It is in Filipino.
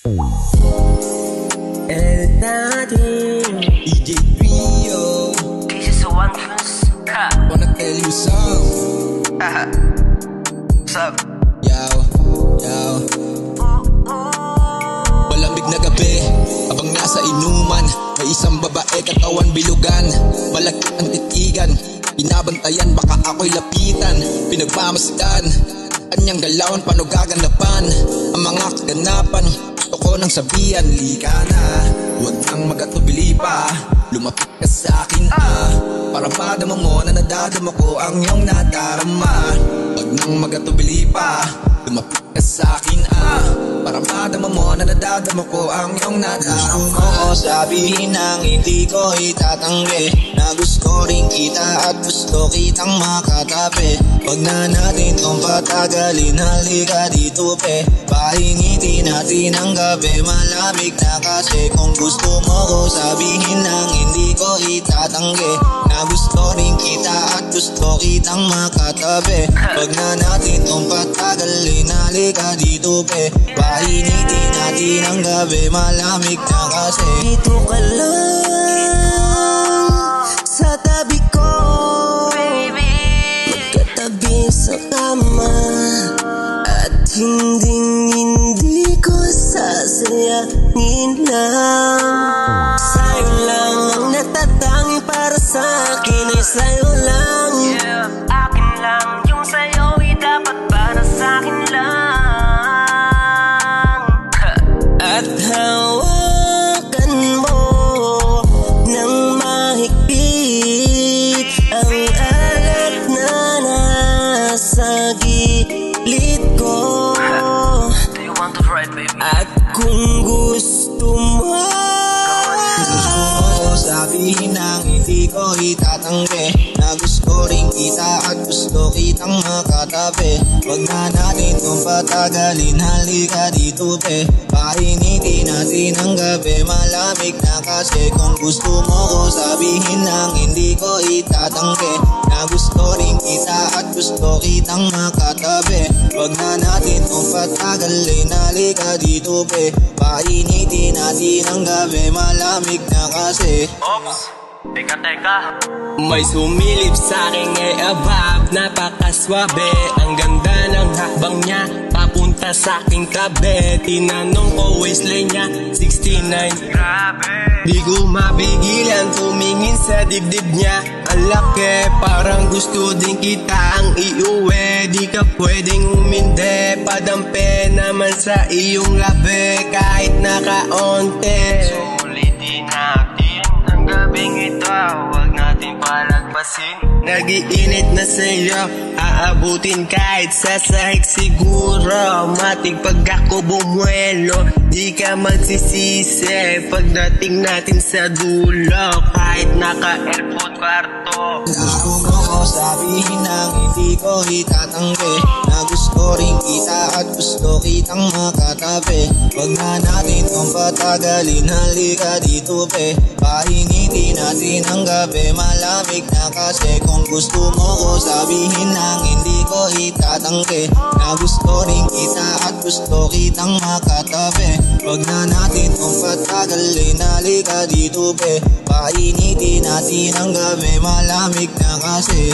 El Daddy DJ Trio. This is one plus. Wanna tell you something. What's up? Yo, yo. Malamig na gabi, abang nasa inuman. May isang babae, katawan bilugan. Malaki ang titigan, binabantayan, baka ako'y lapitan. Pinagmamasdan, kanyang galawan, paano gaganapan ang mga kaganapan. Gusto ko nang sabihan, lika na, huwag nang magatubili pa. Lumapit ka sa'kin para madama mo na nadadama ko ang iyong nadarama. Huwag nang magatubili pa. Lumapit ka sa'kin para madama mo na nadadama ko ang iyong nadarama. Gusto mo sabihin nang hindi ko itatanggi na gusto rin kita at gusto kitang makatabi. Huwag na natin itong patagalin, halika dito pe. Pahingitin natin ang gabi, malamig na kasi. Kung gusto mo ko sabihin nang hindi ko itatanggi na gusto rin kita at gusto kitang makatabi. Huwag na natin itong patagalin, halika dito pe. Pahingitin natin ang gabi, malamig na kasi. Dito ka lang sa tabi ko, magkatabi sa kama, at hindi ko sasayangin lang. Sa'yo lang ang natatangi para sa'kin ay sa'yo lang. Akin lang yung sa'yo, dapat para sa'kin lang. At hawakan mo ng mahigpit ang alat na nasa gilid ko. Do you want to ride, baby? At kung gusto mo, sabihin nang hindi ko itatanggi na gusto rin kita at gusto kitang makatabi. Huwag na natin itong patagalin, halika dito pe. Painitin natin ang gabi, malamig na kasi. Kung gusto mo ko sabihin nang hindi ko itatanggi na gusto rin kita at gusto kitang makatabi. Huwag na natin itong patagalin, halika dito pe. Painitin natin ang gabi, malamig na kasi. Oops, teka. may sumilip sa'king above, napakaswabe. Ang ganda ng hakbang niya, papunta sa'king tabi. Tinanong ko waistline niya, 69. Grabe. Di ko mapigilan tumingin sa dibdib niya. Ang laki, parang gusto din kita ang iuwi. Di ka pwedeng uminde, padampe naman sa iyong labi. Kahit nakaonte, Sulitin natin ang gabing ito, huwag natin palagpasin. nag-iinit na sa'yo, aabutin kahit sa sahig siguro. Matig pag ako bumuelo, di ka magsisisi pagdating natin sa dulo. Kahit naka-airport kwarto. Gusto mo ko sabihin nang hindi ko itatanggi na gusto rin kita at gusto kitang makatabi. Huwag na natin itong patagalin, halika dito pe. Pahingitin natin ang gabi, malamig na kasi. Kung gusto mo ko sabihin nang hindi ko itatanggi na gusto rin kita at gusto kitang makatabi. Huwag na natin itong patagalin, halika dito pe. Painitin natin ang gabi, malamig na kasi.